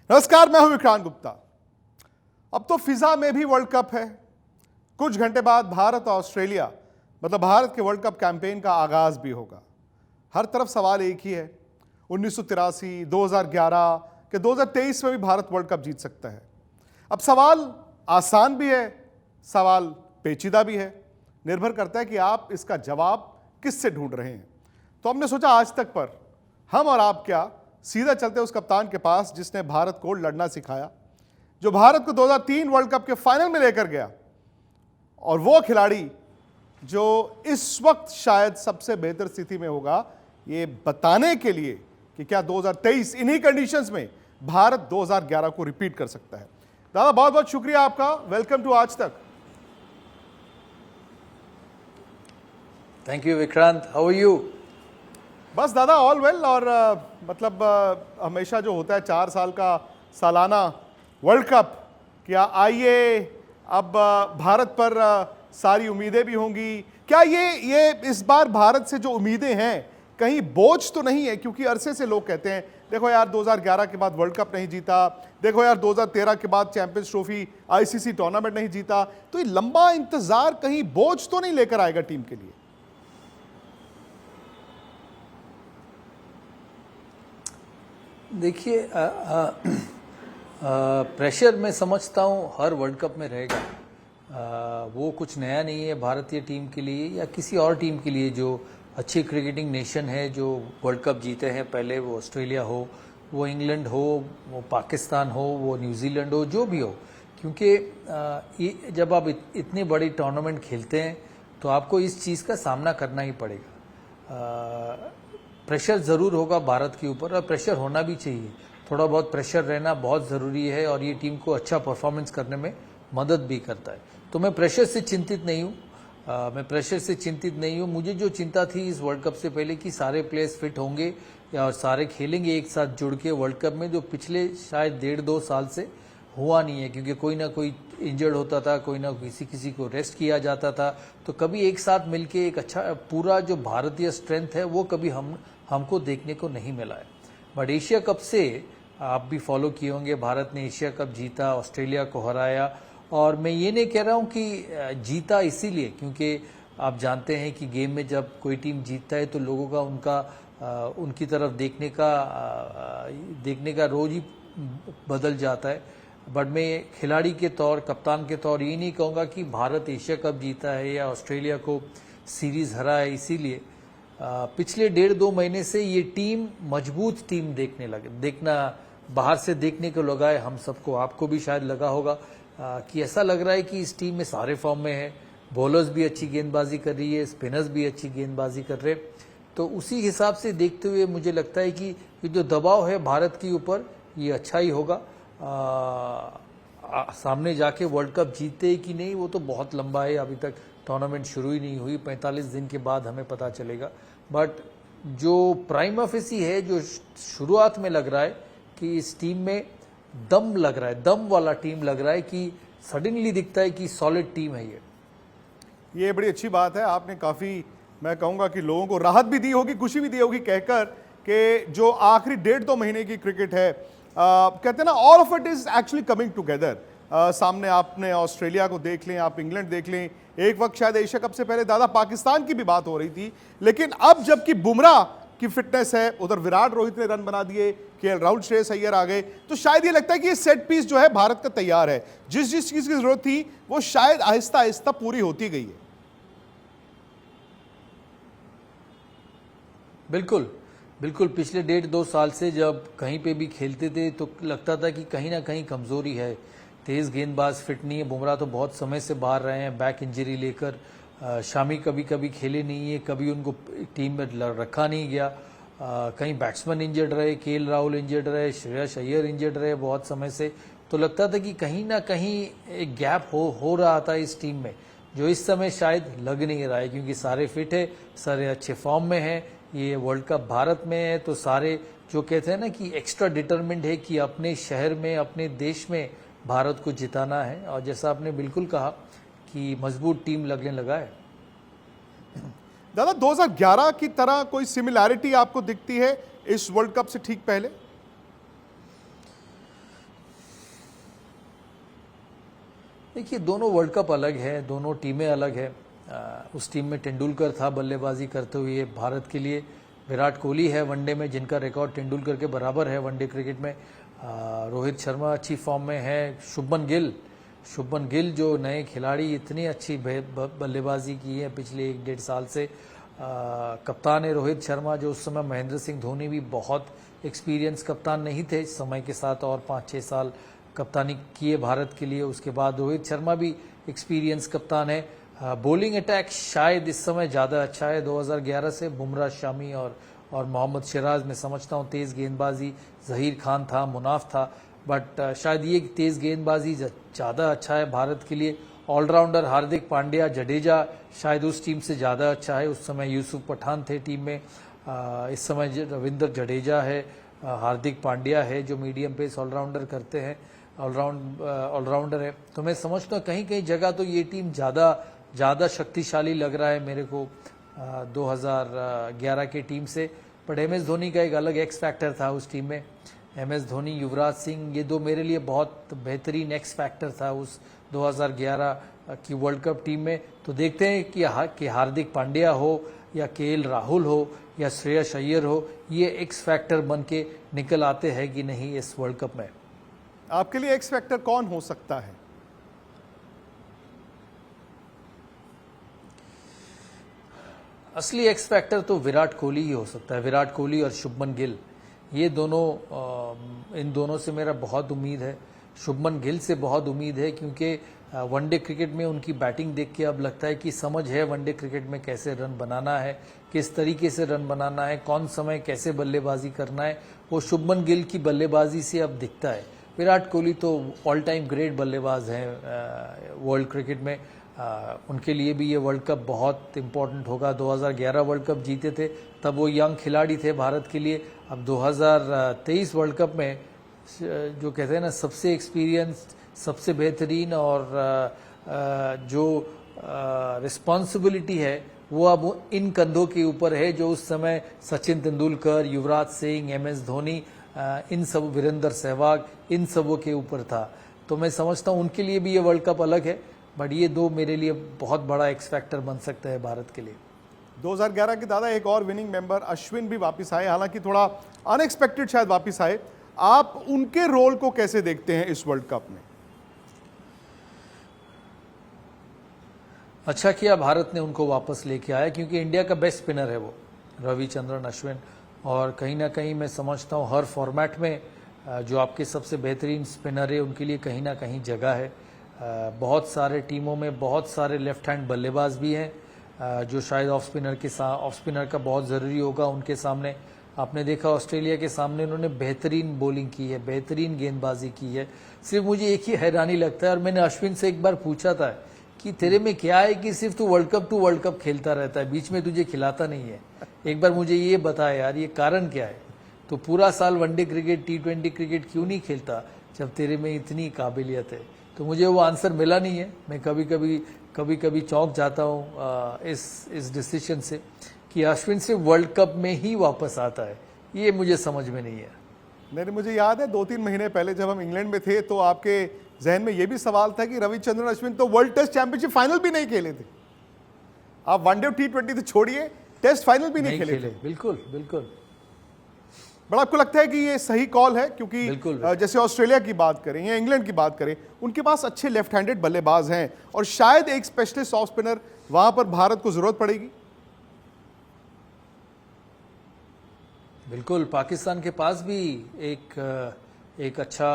नमस्कार, मैं हूं विक्रांत गुप्ता। अब तो फिजा में भी वर्ल्ड कप है। कुछ घंटे बाद भारत और ऑस्ट्रेलिया मतलब भारत के वर्ल्ड कप कैंपेन का आगाज भी होगा। हर तरफ सवाल एक ही है, 1983, 2011 के 2023 में भी भारत वर्ल्ड कप जीत सकता है। अब सवाल आसान भी है, सवाल पेचीदा भी है। निर्भर करता है कि आप इसका जवाब किससे ढूंढ रहे हैं। तो हमने सोचा आज तक पर हम और आप क्या सीधा चलते उस कप्तान के पास जिसने भारत को लड़ना सिखाया, जो भारत को 2003 वर्ल्ड कप के फाइनल में लेकर गया, और वो खिलाड़ी जो इस वक्त शायद सबसे बेहतर स्थिति में होगा ये बताने के लिए कि क्या 2023 इन्हीं कंडीशंस में भारत 2011 को रिपीट कर सकता है। दादा, बहुत बहुत शुक्रिया आपका। Welcome to Aaj Tak. Thank you Vikrant, how are you? बस दादा, ऑल वेल। और हमेशा जो होता है 4 साल का सालाना वर्ल्ड कप, क्या आइए अब भारत पर सारी उम्मीदें भी होंगी। क्या ये इस बार भारत से जो उम्मीदें हैं कहीं बोझ तो नहीं है? क्योंकि अरसे से लोग कहते हैं देखो यार 2011 के बाद वर्ल्ड कप नहीं जीता, देखो यार 2013 के बाद चैंपियंस ट्रॉफी आईसीसी टूर्नामेंट नहीं जीता, तो ये लंबा इंतजार कहीं बोझ तो नहीं लेकर आएगा टीम के लिए? देखिए, प्रेशर मैं समझता हूँ हर वर्ल्ड कप में रहेगा। वो कुछ नया नहीं है भारतीय टीम के लिए या किसी और टीम के लिए जो अच्छी क्रिकेटिंग नेशन है, जो वर्ल्ड कप जीते हैं पहले, वो ऑस्ट्रेलिया हो, वो इंग्लैंड हो, वो पाकिस्तान हो, वो न्यूजीलैंड हो, जो भी हो। क्योंकि जब आप इतनी बड़ी टूर्नामेंट खेलते हैं तो आपको इस चीज़ का सामना करना ही पड़ेगा। प्रेशर ज़रूर होगा भारत के ऊपर और प्रेशर होना भी चाहिए। थोड़ा बहुत प्रेशर रहना बहुत ज़रूरी है और ये टीम को अच्छा परफॉर्मेंस करने में मदद भी करता है। तो मैं प्रेशर से चिंतित नहीं हूँ। मुझे जो चिंता थी इस वर्ल्ड कप से पहले कि सारे प्लेयर्स फिट होंगे और सारे खेलेंगे एक साथ जुड़ के वर्ल्ड कप में, जो पिछले शायद 1.5-2 साल से हुआ नहीं है। क्योंकि कोई ना कोई इंजर्ड होता था, कोई ना किसी को रेस्ट किया जाता था, तो कभी एक साथ मिलके एक अच्छा पूरा जो भारतीय स्ट्रेंथ है वो कभी हमको देखने को नहीं मिला है। बट एशिया कप से आप भी फॉलो किए होंगे, भारत ने एशिया कप जीता, ऑस्ट्रेलिया को हराया। और मैं ये नहीं कह रहा हूँ कि जीता इसीलिए, क्योंकि आप जानते हैं कि गेम में जब कोई टीम जीतता है तो लोगों का उनकी तरफ देखने का रोज ही बदल जाता है। बट मैं खिलाड़ी के तौर, कप्तान के तौर ये नहीं कहूँगा कि भारत एशिया कप जीता है या ऑस्ट्रेलिया को सीरीज हरा है इसीलिए। पिछले 1.5-2 महीने से ये टीम मजबूत टीम देखना बाहर से देखने को लगा है हम सबको, आपको भी शायद लगा होगा कि ऐसा लग रहा है कि इस टीम में सारे फॉर्म में है। बॉलर्स भी अच्छी गेंदबाजी कर रही है, स्पिनर्स भी अच्छी गेंदबाजी कर रहे। तो उसी हिसाब से देखते हुए मुझे लगता है कि ये जो दबाव है भारत के ऊपर ये अच्छा ही होगा। सामने जाके वर्ल्ड कप जीते कि नहीं वो तो बहुत लंबा है, अभी तक टूर्नामेंट शुरू ही नहीं हुई, 45 दिन के बाद हमें पता चलेगा। बट जो प्राइम ऑफिसी है, जो शुरुआत में लग रहा है कि इस टीम में दम लग रहा है, दम वाला टीम लग रहा है, कि सडनली दिखता है कि सॉलिड टीम है ये बड़ी अच्छी बात है। आपने काफ़ी, मैं कहूँगा कि लोगों को राहत भी दी होगी, खुशी भी दी होगी कहकर कि जो आखिरी 1.5-2 महीने की क्रिकेट है, कहते हैं ना, all of it is actually coming together. सामने आपने ऑस्ट्रेलिया को देख लें, आप इंग्लैंड देख लें, एक वक्त शायद एशिया कप से पहले दादा पाकिस्तान की भी बात हो रही थी। लेकिन अब जबकि बुमराह की फिटनेस है, उधर विराट रोहित ने रन बना दिए, केएल राहुल, श्रेयस अय्यर आ गए, तो शायद ये लगता है कि ये सेट पीस जो है भारत का तैयार है। जिस चीज़ की जरूरत थी वो शायद आहिस्ता आहिस्ता पूरी होती गई है। बिल्कुल पिछले 1.5-2 साल से जब कहीं पे भी खेलते थे तो लगता था कि कहीं ना कहीं कमजोरी है, तेज गेंदबाज फिट नहीं है। बुमराह तो बहुत समय से बाहर रहे हैं बैक इंजरी लेकर। शामी कभी खेले नहीं है, कभी उनको टीम में रखा नहीं गया। कहीं बैट्समैन इंजर्ड रहे, केएल राहुल इंजर्ड रहे, श्रेयस अय्यर इंजर्ड रहे बहुत समय से। तो लगता था कि कहीं ना कहीं एक गैप हो रहा था इस टीम में, जो इस समय शायद लग नहीं रहा है, क्योंकि सारे फिट है, सारे अच्छे फॉर्म में हैं। ये वर्ल्ड कप भारत में है तो सारे जो कहते हैं ना कि एक्स्ट्रा डिटरमिन्ड है कि अपने शहर में, अपने देश में भारत को जिताना है। और जैसा आपने बिल्कुल कहा कि मजबूत टीम लगने लगा है। दादा, 2011 की तरह कोई सिमिलैरिटी आपको दिखती है इस वर्ल्ड कप से ठीक पहले? देखिए दोनों वर्ल्ड कप अलग है, दोनों टीमें अलग है। उस टीम में तेंदुलकर था बल्लेबाजी करते हुए भारत के लिए, विराट कोहली है वनडे में जिनका रिकॉर्ड तेंदुलकर के बराबर है वनडे क्रिकेट में, रोहित शर्मा अच्छी फॉर्म में है, शुभमन गिल जो नए खिलाड़ी, इतनी अच्छी बल्लेबाजी की है पिछले 1-1.5 साल से। कप्तान है रोहित शर्मा, जो उस समय महेंद्र सिंह धोनी भी बहुत एक्सपीरियंस कप्तान नहीं थे, समय के साथ और 5-6 साल कप्तानी किए भारत के लिए। उसके बाद रोहित शर्मा भी एक्सपीरियंस कप्तान है। बॉलिंग अटैक शायद इस समय ज़्यादा अच्छा है 2011 से, बुमराह, शामी और मोहम्मद सिराज। मैं समझता हूँ तेज़ गेंदबाजी जहीर खान था, मुनाफ था, बट शायद ये तेज़ गेंदबाजी ज़्यादा अच्छा है भारत के लिए। ऑलराउंडर हार्दिक पांड्या, जडेजा शायद उस टीम से ज़्यादा अच्छा है। उस समय यूसुफ पठान थे टीम में, इस समय रविंद्र जडेजा है, हार्दिक पांड्या है जो मीडियम पेस ऑलराउंडर करते हैं, ऑलराउंडर है। तो मैं समझता हूँ कहीं कहीं जगह तो ये टीम ज़्यादा शक्तिशाली लग रहा है मेरे को 2011 की टीम से। बट MS धोनी का एक अलग एक्स फैक्टर था उस टीम में। MS धोनी, युवराज सिंह, ये दो मेरे लिए बहुत बेहतरीन एक्स फैक्टर था उस 2011 की वर्ल्ड कप टीम में। तो देखते हैं कि हार्दिक पांड्या हो या KL राहुल हो या श्रेयस अय्यर हो, ये एक्स फैक्टर बन के निकल आते हैं कि नहीं इस वर्ल्ड कप में। आपके लिए एक्स फैक्टर कौन हो सकता है? असली एक्स फैक्टर तो विराट कोहली ही हो सकता है, विराट कोहली और शुभमन गिल। ये दोनों, इन दोनों से मेरा बहुत उम्मीद है। शुभमन गिल से बहुत उम्मीद है क्योंकि वनडे क्रिकेट में उनकी बैटिंग देख के अब लगता है कि समझ है वनडे क्रिकेट में कैसे रन बनाना है, किस तरीके से रन बनाना है, कौन समय कैसे बल्लेबाजी करना है, वो शुभमन गिल की बल्लेबाजी से अब दिखता है। विराट कोहली तो ऑल टाइम ग्रेट बल्लेबाज हैं वर्ल्ड क्रिकेट में। उनके लिए भी ये वर्ल्ड कप बहुत इम्पोर्टेंट होगा। 2011 वर्ल्ड कप जीते थे, तब वो यंग खिलाड़ी थे भारत के लिए। अब 2023 वर्ल्ड कप में जो कहते हैं ना, सबसे एक्सपीरियंस, सबसे बेहतरीन और जो रिस्पॉन्सिबिलिटी है वो अब इन कंधों के ऊपर है, जो उस समय सचिन तेंदुलकर, युवराज सिंह, MS धोनी, इन सब, वीरेंद्र सहवाग, इन सबों के ऊपर था। तो मैं समझता हूँ उनके लिए भी ये वर्ल्ड कप अलग है, बट ये दो मेरे लिए बहुत बड़ा एक्स फैक्टर बन सकता है भारत के लिए। 2011 के दादा एक और विनिंग मेंबर अश्विन भी वापस आए, हालांकि थोड़ा अनएक्सपेक्टेड शायद वापस आए। आप उनके रोल को कैसे देखते हैं इस वर्ल्ड कप में? अच्छा किया भारत ने उनको वापस लेके आया, क्योंकि इंडिया का बेस्ट स्पिनर है वो रविचंद्रन अश्विन। और कहीं ना कहीं मैं समझता हूँ हर फॉर्मेट में जो आपके सबसे बेहतरीन स्पिनर है उनके लिए कहीं ना कहीं जगह है। बहुत सारे टीमों में बहुत सारे लेफ्ट हैंड बल्लेबाज भी हैं जो शायद ऑफ स्पिनर का बहुत ज़रूरी होगा उनके सामने। आपने देखा ऑस्ट्रेलिया के सामने उन्होंने बेहतरीन बॉलिंग की है, बेहतरीन गेंदबाजी की है। सिर्फ मुझे एक ही हैरानी लगता है, और मैंने अश्विन से एक बार पूछा था कि तेरे में क्या है कि सिर्फ तू world cup to world cup खेलता रहता है, बीच में तुझे खिलाता नहीं है, एक बार मुझे ये बता यार, ये कारण क्या है? तो पूरा साल वनडे क्रिकेट, T20 क्रिकेट क्यों नहीं खेलता जब तेरे में इतनी काबिलियत है? तो मुझे वो आंसर मिला नहीं है। मैं कभी कभी चौंक जाता हूँ इस डिसीजन से कि अश्विन सिर्फ वर्ल्ड कप में ही वापस आता है, ये मुझे समझ में नहीं है। नहीं, मुझे याद है 2-3 महीने पहले जब हम इंग्लैंड में थे तो आपके जहन में यह भी सवाल था कि रविचंद्रन अश्विन तो वर्ल्ड टेस्ट चैंपियनशिप फाइनल भी नहीं खेले थे। आप वनडे और T20 तो छोड़िए, टेस्ट फाइनल भी नहीं खेले थे। बिल्कुल बिल्कुल। बट आपको लगता है कि ये सही कॉल है? क्योंकि जैसे ऑस्ट्रेलिया की बात करें या इंग्लैंड की बात करें, उनके पास अच्छे लेफ्ट हैंडेड बल्लेबाज हैं और शायद एक स्पेशलिस्ट ऑफ स्पिनर वहां पर भारत को जरूरत पड़ेगी। बिल्कुल, पाकिस्तान के पास भी एक अच्छा,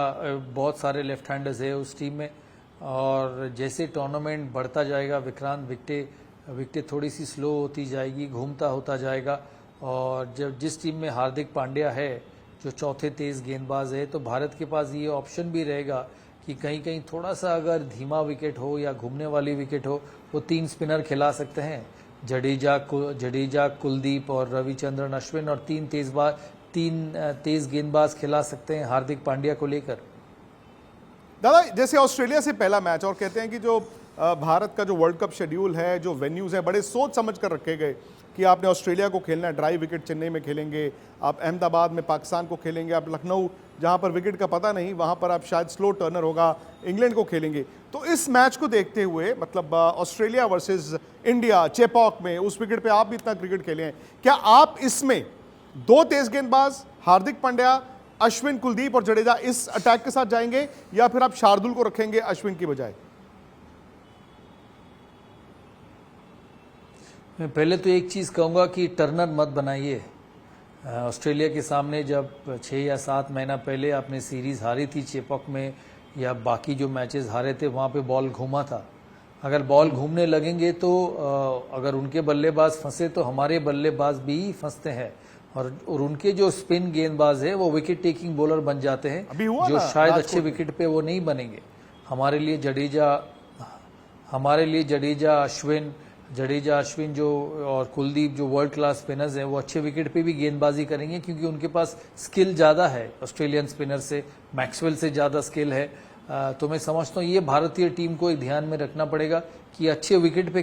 बहुत सारे लेफ्ट हैंडर्स है उस टीम में। और जैसे टूर्नामेंट बढ़ता जाएगा विक्रांत, विकेटें थोड़ी सी स्लो होती जाएगी, घूमता होता जाएगा। और जब जिस टीम में हार्दिक पांड्या है जो चौथे तेज गेंदबाज है, तो भारत के पास ये ऑप्शन भी रहेगा कि कहीं कहीं थोड़ा सा अगर धीमा विकेट हो या घूमने वाली विकेट हो, वो 3 स्पिनर खिला सकते हैं, जडेजा, कुलदीप और रविचंद्रन अश्विन, और 3 तेज गेंदबाज खिला सकते हैं हार्दिक पांड्या को लेकर। दादा, जैसे ऑस्ट्रेलिया से पहला मैच, और कहते हैं कि जो भारत का जो वर्ल्ड कप शेड्यूल है, जो वेन्यूज़ है, बड़े सोच समझ कर रखे गए कि आपने ऑस्ट्रेलिया को खेलना है, ड्राई विकेट चेन्नई में खेलेंगे, आप अहमदाबाद में पाकिस्तान को खेलेंगे, आप लखनऊ जहां पर विकेट का पता नहीं वहां पर आप शायद स्लो टर्नर होगा इंग्लैंड को खेलेंगे। तो इस मैच को देखते हुए मतलब ऑस्ट्रेलिया वर्सेस इंडिया चेपॉक में उस विकेट पे आप भी इतना क्रिकेट खेले हैं, क्या आप इसमें दो तेज गेंदबाज हार्दिक पांड्या, अश्विन, कुलदीप और जडेजा इस अटैक के साथ जाएंगे या फिर आप शार्दुल को रखेंगे अश्विन की बजाय? मैं पहले तो एक चीज़ कहूँगा कि टर्नर मत बनाइए। ऑस्ट्रेलिया के सामने जब 6 या 7 महीना पहले आपने सीरीज़ हारी थी चेपॉक में या बाकी जो मैचेस हारे थे वहाँ पे बॉल घूमा था। अगर बॉल घूमने लगेंगे तो अगर उनके बल्लेबाज फंसे तो हमारे बल्लेबाज भी फंसते हैं और उनके जो स्पिन गेंदबाज है वो विकेट टेकिंग बॉलर बन जाते हैं, जो शायद अच्छे विकेट पे वो नहीं बनेंगे। हमारे लिए जडेजा अश्विन जो और कुलदीप जो वर्ल्ड क्लास स्पिनर्स हैं वो अच्छे विकेट पे भी गेंदबाजी करेंगे क्योंकि उनके पास स्किल ज़्यादा है, ऑस्ट्रेलियन स्पिनर से, मैक्सवेल से ज़्यादा स्किल है। तो मैं समझता हूँ ये भारतीय टीम को एक ध्यान में रखना पड़ेगा कि अच्छे विकेट पे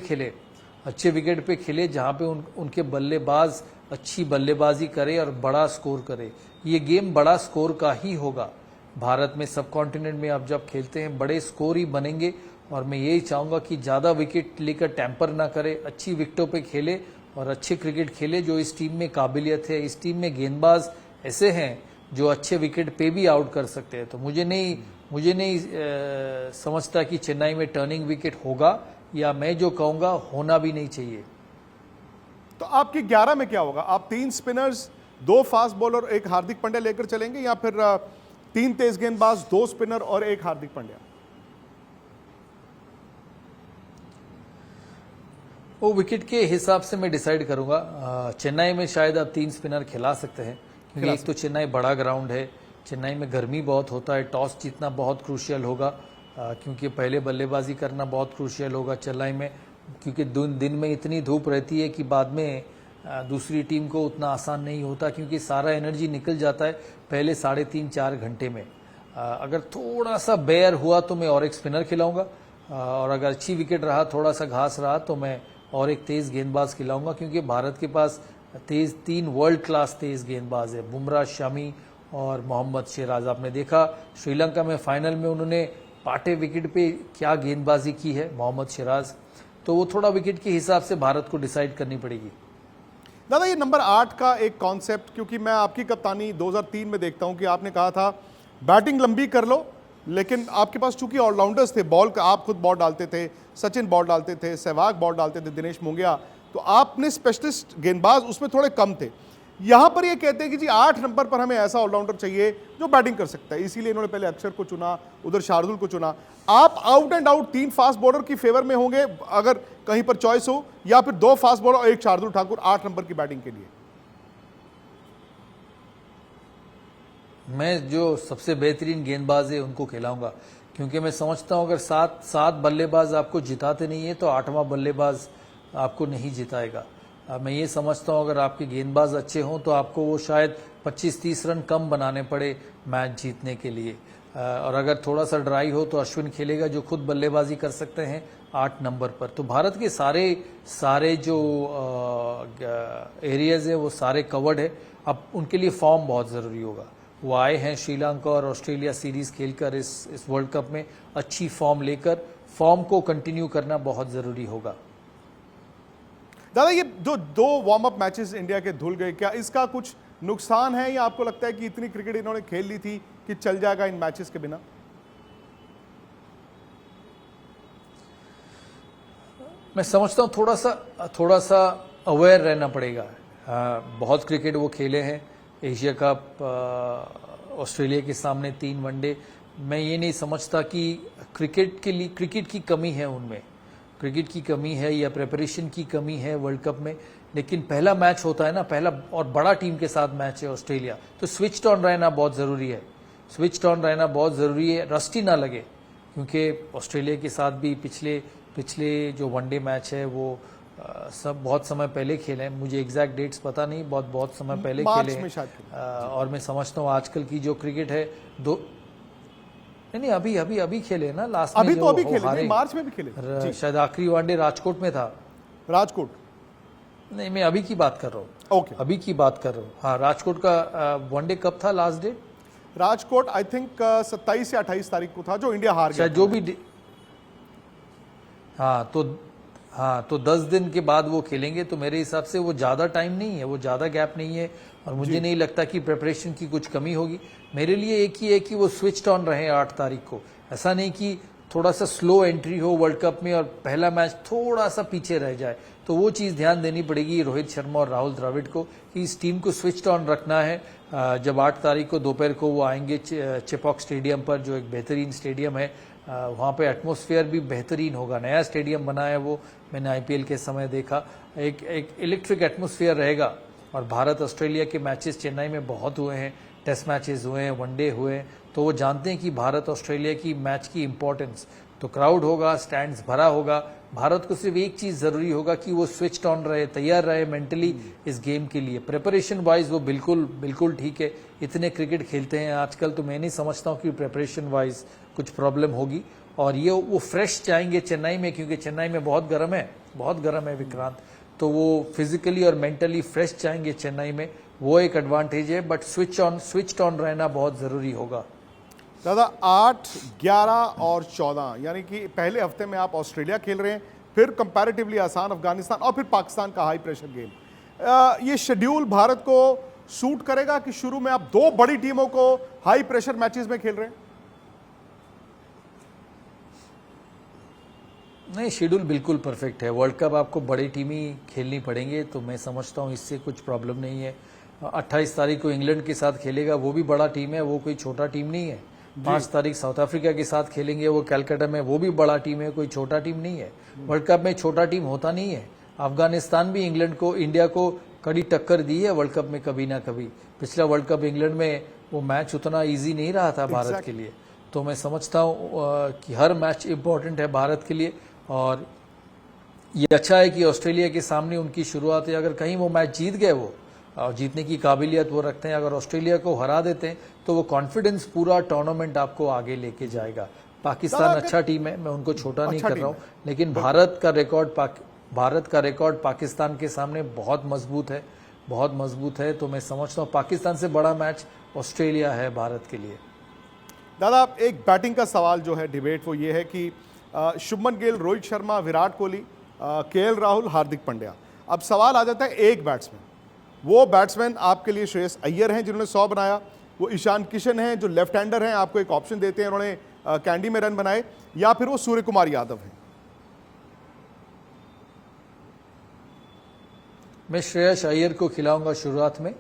खेले जहाँ पे उनके बल्लेबाज अच्छी बल्लेबाजी करे और बड़ा स्कोर करे। ये गेम बड़ा स्कोर का ही होगा। भारत में सब कॉन्टिनेंट में आप जब खेलते हैं बड़े स्कोर ही बनेंगे और मैं यही चाहूँगा कि ज़्यादा विकेट लेकर टैंपर ना करे, अच्छी विकेटों पे खेले और अच्छे क्रिकेट खेले। जो इस टीम में काबिलियत है, इस टीम में गेंदबाज ऐसे हैं जो अच्छे विकेट पे भी आउट कर सकते हैं। तो मुझे नहीं समझता कि चेन्नई में टर्निंग विकेट होगा, या मैं जो कहूँगा होना भी नहीं चाहिए। तो आपकी 11 में क्या होगा? आप 3 spinners, 2 fast bowler, 1 Hardik Pandya लेकर चलेंगे या फिर 3 तेज गेंदबाज, 2 स्पिनर और 1 हार्दिक पांड्या? वो विकेट के हिसाब से मैं डिसाइड करूंगा। चेन्नई में शायद आप 3 स्पिनर खिला सकते हैं क्योंकि एक तो चेन्नई बड़ा ग्राउंड है, चेन्नई में गर्मी बहुत होता है, टॉस जीतना बहुत क्रूशियल होगा क्योंकि पहले बल्लेबाजी करना बहुत क्रूशियल होगा चेन्नई में, क्योंकि दिन में इतनी धूप रहती है कि बाद में दूसरी टीम को उतना आसान नहीं होता क्योंकि सारा एनर्जी निकल जाता है पहले 3.5-4 घंटे में। अगर थोड़ा सा बेयर हुआ तो मैं और एक स्पिनर खिलाऊंगा और अगर अच्छी विकेट रहा, थोड़ा सा घास रहा तो मैं और एक तेज गेंदबाज खिलाऊंगा क्योंकि भारत के पास 3 वर्ल्ड क्लास तेज गेंदबाज है, बुमराह, शमी और मोहम्मद सिराज। आपने देखा श्रीलंका में फाइनल में उन्होंने पाटे विकेट पे क्या गेंदबाजी की है मोहम्मद सिराज। तो वो थोड़ा विकेट के हिसाब से भारत को डिसाइड करनी पड़ेगी। दादा ये नंबर 8 का एक कॉन्सेप्ट, क्योंकि मैं आपकी कप्तानी 2003 में देखता हूं कि आपने कहा था बैटिंग लंबी कर लो, लेकिन आपके पास चूंकि ऑलराउंडर्स थे, बॉल का आप खुद बॉल डालते थे, सचिन बॉल डालते थे, सहवाग बॉल डालते थे, दिनेश मुंगिया, तो आपने स्पेशलिस्ट गेंदबाज उसमें थोड़े कम थे। यहां पर ये कहते हैं कि जी 8 नंबर पर हमें ऐसा ऑलराउंडर चाहिए जो बैटिंग कर सकता है, इसीलिए इन्होंने पहले अक्षर को चुना, उधर शार्दुल को चुना। आप out and out 3 fast bowler की फेवर में होंगे अगर कहीं पर चॉइस हो, या फिर 2 फास्ट बॉलर और 1 शार्दुल ठाकुर 8 नंबर की बैटिंग के लिए? मैं जो सबसे बेहतरीन गेंदबाज है उनको खिलाऊंगा क्योंकि मैं समझता हूं अगर 7 बल्लेबाज आपको जिताते नहीं है तो 8वां बल्लेबाज आपको नहीं जिताएगा। मैं ये समझता हूं अगर आपके गेंदबाज अच्छे हों तो आपको वो शायद 25-30 रन कम बनाने पड़े मैच जीतने के लिए, और अगर थोड़ा सा ड्राई हो तो अश्विन खेलेगा जो खुद बल्लेबाजी कर सकते हैं 8 नंबर पर। तो भारत के सारे जो एरियाज है वो सारे कवर्ड है। अब उनके लिए फॉर्म बहुत ज़रूरी होगा। वो आए हैं श्रीलंका और ऑस्ट्रेलिया सीरीज खेलकर इस वर्ल्ड कप में अच्छी फॉर्म लेकर, फॉर्म को कंटिन्यू करना बहुत ज़रूरी होगा। दादा ये जो 2 वार्म अप मैचेस इंडिया के धुल गए, क्या इसका कुछ नुकसान है या आपको लगता है कि इतनी क्रिकेट इन्होंने खेल ली थी कि चल जाएगा इन मैचेस के बिना? मैं समझता हूँ थोड़ा सा अवेयर रहना पड़ेगा। बहुत क्रिकेट वो खेले हैं, एशिया कप, ऑस्ट्रेलिया के सामने 3 वनडे। मैं ये नहीं समझता कि क्रिकेट की कमी है उनमें, क्रिकेट की कमी है या प्रिपरेशन की कमी है वर्ल्ड कप में। लेकिन पहला मैच होता है ना, पहला और बड़ा टीम के साथ मैच है ऑस्ट्रेलिया, तो स्विच ऑन रहना बहुत ज़रूरी है। रस्टी ना लगे क्योंकि ऑस्ट्रेलिया के साथ भी पिछले जो वनडे मैच है वो सब बहुत समय पहले खेले हैं। मुझे एग्जैक्ट डेट्स पता नहीं, बहुत समय पहले खेले हैं। और मैं समझता हूँ आजकल की जो क्रिकेट है नहीं, अभी अभी अभी खेले ना लास्ट में, अभी जो तो अभी वो खेले, हारे। नहीं, मार्च में भी खेले शायद आखिरी वनडे राजकोट में था। राजकोट। नहीं, मैं अभी की बात कर रहा हूँ। ओके, अभी की बात कर रहा हूँ। हाँ, राजकोट का वनडे कब था last date? Rajkot I think 27 या 28 तारीख को था, जो इंडिया हार गया शायद जो भी हाँ तो 10 दिन के बाद वो खेलेंगे, तो मेरे हिसाब से वो ज़्यादा टाइम नहीं है, वो ज़्यादा गैप नहीं है, और मुझे नहीं लगता कि प्रिपरेशन की कुछ कमी होगी। मेरे लिए एक ही है कि वो स्विच ऑन रहे 8 तारीख को। ऐसा नहीं कि थोड़ा सा स्लो एंट्री हो वर्ल्ड कप में और पहला मैच थोड़ा सा पीछे रह जाए। तो वो चीज़ ध्यान देनी पड़ेगी रोहित शर्मा और राहुल द्रविड़ को कि इस टीम को स्विच ऑन रखना है। जब 8 तारीख को दोपहर को वो आएंगे चेपॉक स्टेडियम पर, जो एक बेहतरीन स्टेडियम है, वहाँ पे एटमॉस्फेयर भी बेहतरीन होगा। नया स्टेडियम बना है वो, मैंने आईपीएल के समय देखा, एक इलेक्ट्रिक एटमॉस्फेयर रहेगा। और भारत ऑस्ट्रेलिया के मैचेस चेन्नई में बहुत हुए हैं, टेस्ट मैचेस हुए हैं, वनडे हुए हैं, तो वो जानते हैं कि भारत ऑस्ट्रेलिया की मैच की इंपॉर्टेंस। तो क्राउड होगा, स्टैंड्स भरा होगा। भारत को सिर्फ एक चीज जरूरी होगा कि वो स्विच ऑन रहे, तैयार रहे मेंटली इस गेम के लिए। प्रिपरेशन वाइज वो बिल्कुल ठीक है, इतने क्रिकेट खेलते हैं आजकल, तो मैं नहीं समझता हूँ कि प्रिपरेशन वाइज कुछ प्रॉब्लम होगी। और ये वो फ्रेश जाएंगे चेन्नई में, क्योंकि चेन्नई में बहुत गर्म है विक्रांत, तो वो फिजिकली और मेंटली फ्रेश जाएंगे चेन्नई में, वो एक एडवांटेज है। बट स्विच ऑन रहना बहुत जरूरी होगा। दादा 8, 11 और 14 यानी कि पहले हफ्ते में आप ऑस्ट्रेलिया खेल रहे हैं, फिर कंपैरेटिवली आसान अफगानिस्तान, और फिर पाकिस्तान का हाई प्रेशर गेम। ये शेड्यूल भारत को सूट करेगा कि शुरू में आप 2 बड़ी टीमों को हाई प्रेशर मैचेस में खेल रहे हैं? नहीं, शेड्यूल बिल्कुल परफेक्ट है। वर्ल्ड कप आपको बड़ी टीम ही खेलनी पड़ेंगे, तो मैं समझता हूँ इससे कुछ प्रॉब्लम नहीं है। 28 तारीख को इंग्लैंड के साथ खेलेगा, वो भी बड़ा टीम है, वो कोई छोटा टीम नहीं है। 5 तारीख साउथ अफ्रीका के साथ खेलेंगे, वो कैलकाटा में, वो भी बड़ा टीम है, कोई छोटा टीम नहीं है। वर्ल्ड कप में छोटा टीम होता नहीं है। अफगानिस्तान भी इंडिया को कड़ी टक्कर दी है वर्ल्ड कप में कभी ना कभी। पिछला वर्ल्ड कप इंग्लैंड में वो मैच उतना ईजी नहीं रहा था भारत के लिए। तो मैं समझता हूँ कि हर मैच इंपॉर्टेंट है भारत के लिए। और ये अच्छा है कि ऑस्ट्रेलिया के सामने उनकी शुरुआत है। अगर कहीं वो मैच जीत गए, वो और जीतने की काबिलियत वो रखते हैं, अगर ऑस्ट्रेलिया को हरा देते हैं तो वो कॉन्फिडेंस पूरा टूर्नामेंट आपको आगे लेके जाएगा। पाकिस्तान अच्छा टीम है, मैं उनको छोटा नहीं कर रहा हूँ, लेकिन भारत का रिकॉर्ड पाकिस्तान के सामने बहुत मजबूत है। तो मैं समझता हूँ पाकिस्तान से बड़ा मैच ऑस्ट्रेलिया है भारत के लिए। दादा एक बैटिंग का सवाल जो है डिबेट, वो ये है कि शुभमन गिल, रोहित शर्मा, विराट कोहली, केएल राहुल, हार्दिक पांड्या। अब सवाल आ जाता है एक बैट्समैन, वो बैट्समैन आपके लिए श्रेयस अय्यर हैं जिन्होंने 100 बनाया, वो ईशान किशन हैं जो लेफ्ट हैंडर हैं, आपको एक ऑप्शन देते हैं, उन्होंने कैंडी में रन बनाए, या फिर वो सूर्य कुमार यादव हैं? मैं श्रेयस अय्यर को खिलाऊंगा शुरुआत में।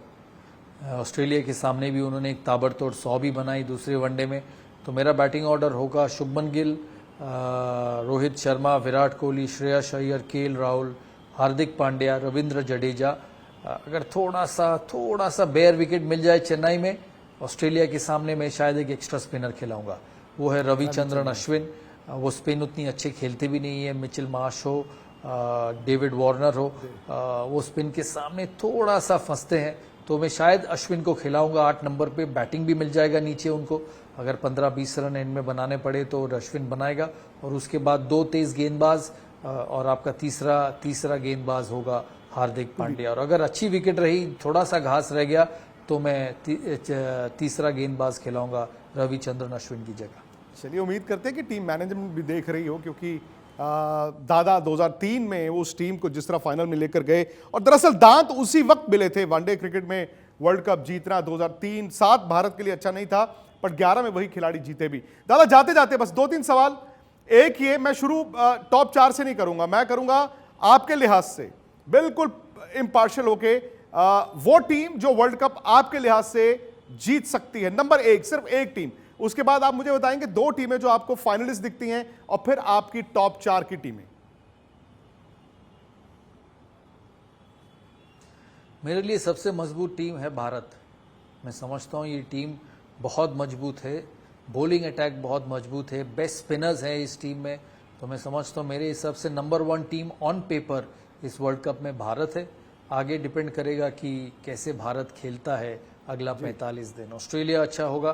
ऑस्ट्रेलिया के सामने भी उन्होंने एक ताबड़तोड़ 100 भी बनाई दूसरे वनडे में। तो मेरा बैटिंग ऑर्डर होगा शुभमन गिल, रोहित शर्मा, विराट कोहली, श्रेयस अय्यर, केएल राहुल, हार्दिक पांड्या, रविंद्र जडेजा। अगर थोड़ा सा बेयर विकेट मिल जाए चेन्नई में ऑस्ट्रेलिया के सामने, मैं शायद एक एक्स्ट्रा स्पिनर खिलाऊंगा, वो है रविचंद्रन अश्विन। वो स्पिन उतनी अच्छे खेलते भी नहीं है। मिचेल मार्श हो, डेविड वार्नर हो, वो स्पिन के सामने थोड़ा सा फंसते हैं। तो मैं शायद अश्विन को खिलाऊंगा 8 नंबर पे। बैटिंग भी मिल जाएगा नीचे उनको, अगर 15-20 रन एंड में बनाने पड़े तो अश्विन बनाएगा। और उसके बाद 2 तेज गेंदबाज और आपका तीसरा गेंदबाज होगा हार्दिक पांड्या। और अगर अच्छी विकेट रही, थोड़ा सा घास रह गया, तो मैं तीसरा गेंदबाज खिलाऊंगा रविचंद्रन अश्विन की जगह। चलिए, उम्मीद करते हैं कि टीम मैनेजमेंट भी देख रही हो, क्योंकि दादा 2003 में उस टीम को जिस तरह फाइनल में लेकर गए, और दरअसल दांत उसी वक्त मिले थे वनडे क्रिकेट में वर्ल्ड कप जीतना 2003। 7 भारत के लिए अच्छा नहीं था, पर 11 में वही खिलाड़ी जीते भी। दादा जाते जाते बस 2-3 सवाल। एक ये, मैं शुरू टॉप 4 से नहीं करूंगा, मैं करूंगा आपके लिहाज से बिल्कुल इम्पार्शियल होके, वो टीम जो वर्ल्ड कप आपके लिहाज से जीत सकती है, नंबर 1, सिर्फ एक टीम। उसके बाद आप मुझे बताएंगे 2 टीमें जो आपको फाइनलिस्ट दिखती हैं, और फिर आपकी टॉप 4 की टीमें। मेरे लिए सबसे मजबूत टीम है भारत। मैं समझता हूँ ये टीम बहुत मजबूत है, बॉलिंग अटैक बहुत मजबूत है, बेस्ट स्पिनर्स हैं इस टीम में। तो मैं समझता हूँ मेरे हिसाब से नंबर 1 टीम ऑन पेपर इस वर्ल्ड कप में भारत है। आगे डिपेंड करेगा कि कैसे भारत खेलता है अगला 45 दिन। ऑस्ट्रेलिया अच्छा होगा,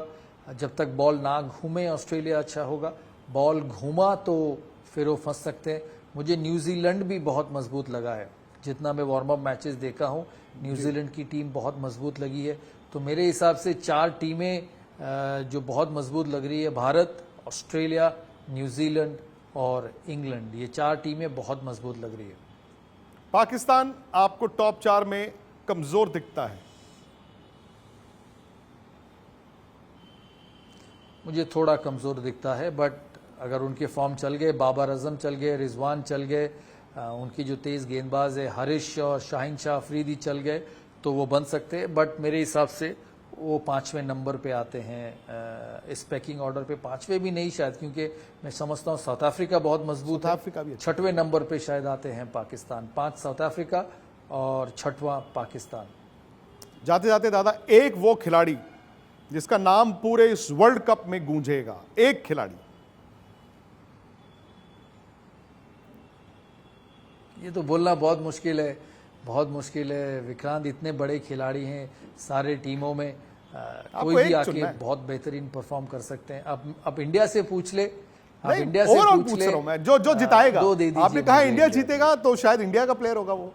जब तक बॉल ना घूमे ऑस्ट्रेलिया अच्छा होगा, बॉल घूमा तो फिर वो फंस सकते हैं। मुझे न्यूजीलैंड भी बहुत मजबूत लगा है, जितना मैं वार्म अप मैचेस देखा हूँ न्यूजीलैंड की टीम बहुत मजबूत लगी है। तो मेरे हिसाब से 4 टीमें जो बहुत मजबूत लग रही है, भारत, ऑस्ट्रेलिया, न्यूजीलैंड और इंग्लैंड, ये 4 टीमें बहुत मजबूत लग रही है। पाकिस्तान आपको टॉप 4 में कमजोर दिखता है? मुझे थोड़ा कमज़ोर दिखता है, बट अगर उनके फॉर्म चल गए, बाबर आजम चल गए, रिजवान चल गए, उनकी जो तेज़ गेंदबाज है हरिश और शाहीन शाह अफरीदी चल गए तो वो बन सकते हैं। बट मेरे हिसाब से वो 5वें नंबर पे आते हैं इस पैकिंग ऑर्डर पे। 5वें भी नहीं शायद, क्योंकि मैं समझता हूँ साउथ अफ्रीका बहुत मजबूत है। 6वें नंबर पे शायद आते हैं पाकिस्तान। 5 साउथ अफ्रीका और 6वां पाकिस्तान। जाते जाते दादा, एक वो खिलाड़ी जिसका नाम पूरे इस वर्ल्ड कप में गूंजेगा, एक खिलाड़ी। ये तो बोलना बहुत मुश्किल है, बहुत मुश्किल है विक्रांत। इतने बड़े खिलाड़ी हैं सारे टीमों में, कोई भी आके बहुत बेहतरीन परफॉर्म कर सकते हैं। अब इंडिया से पूछ ले, अब इंडिया से पूछ ले, मैं जो जिताएगा। आपने कहा इंडिया जीतेगा तो शायद इंडिया का प्लेयर होगा वो।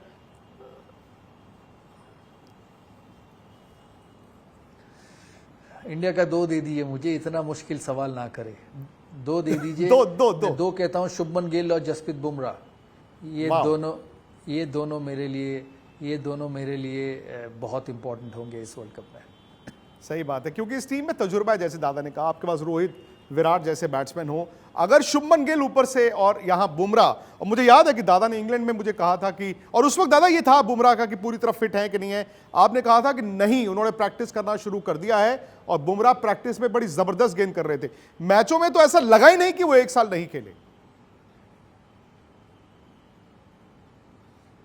इंडिया का 2 दे दीजिए मुझे, इतना मुश्किल सवाल ना करे। 2 दे दीजिए। दो कहता हूँ, शुभमन गिल और जसप्रीत बुमराह, ये दोनों मेरे लिए बहुत इंपॉर्टेंट होंगे इस वर्ल्ड कप में। सही बात है, क्योंकि इस टीम में तजुर्बा है। जैसे दादा ने कहा, आपके पास रोहित, विराट जैसे बैट्समैन हो, अगर शुभमन गिल ऊपर से और यहां बुमराह। और मुझे याद है कि दादा ने इंग्लैंड में मुझे कहा था कि, और उस वक्त दादा ये था बुमराह का कि पूरी तरह फिट है कि नहीं है। आपने कहा था कि नहीं, उन्होंने प्रैक्टिस करना शुरू कर दिया है और बुमराह प्रैक्टिस में बड़ी जबरदस्त गेंद कर रहे थे। मैचों में तो ऐसा लगा ही नहीं कि वो 1 साल नहीं खेले।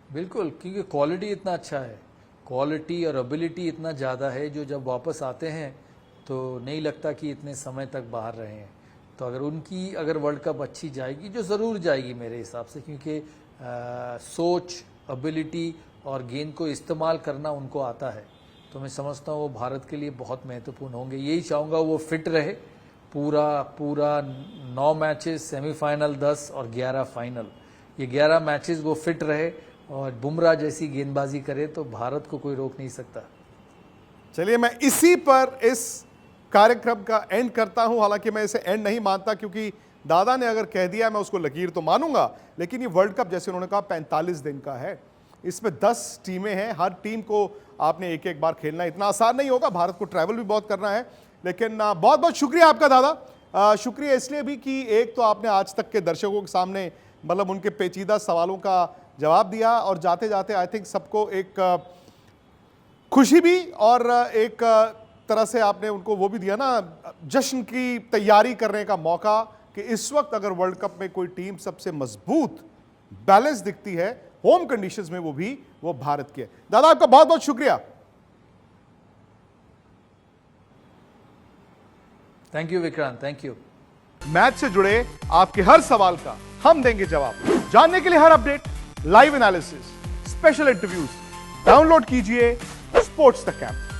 बिल्कुल, क्योंकि क्वालिटी इतना अच्छा है, क्वालिटी और एबिलिटी इतना ज़्यादा है, जो जब वापस आते हैं तो नहीं लगता कि इतने समय तक बाहर रहे हैं। तो अगर वर्ल्ड कप अच्छी जाएगी, जो ज़रूर जाएगी मेरे हिसाब से, क्योंकि सोच, एबिलिटी और गेंद को इस्तेमाल करना उनको आता है, तो मैं समझता हूँ वो भारत के लिए बहुत महत्वपूर्ण होंगे। यही चाहूँगा वो फिट रहे पूरा 9 मैचेस, सेमीफाइनल 10 और 11 फाइनल, ये 11 मैचेस वो फिट रहे और बुमराह जैसी गेंदबाजी करे तो भारत को कोई रोक नहीं सकता। चलिए, मैं इसी पर इस कार्यक्रम का एंड करता हूं। हालांकि मैं इसे एंड नहीं मानता, क्योंकि दादा ने अगर कह दिया मैं उसको लकीर तो मानूंगा, लेकिन ये वर्ल्ड कप जैसे उन्होंने कहा 45 दिन का है। इसमें 10 टीमें हैं, हर टीम को आपने एक बार खेलना, इतना आसान नहीं होगा। भारत को ट्रैवल भी बहुत करना है। लेकिन बहुत बहुत शुक्रिया आपका दादा। शुक्रिया इसलिए भी कि एक तो आपने आज तक के दर्शकों के सामने मतलब उनके पेचीदा सवालों का जवाब दिया, और जाते जाते आई थिंक सबको एक खुशी भी और एक तरह से आपने उनको वो भी दिया ना, जश्न की तैयारी करने का मौका, कि इस वक्त अगर वर्ल्ड कप में कोई टीम सबसे मजबूत, बैलेंस दिखती है होम कंडीशंस में, वो भारत की है। दादा, आपका बहुत बहुत शुक्रिया। Thank you Vikrant, thank you. Match से जुड़े आपके हर सवाल का हम देंगे जवाब। जानने के लिए हर update, live analysis, special interviews, download कीजिए स्पोर्ट्स तक ऐप।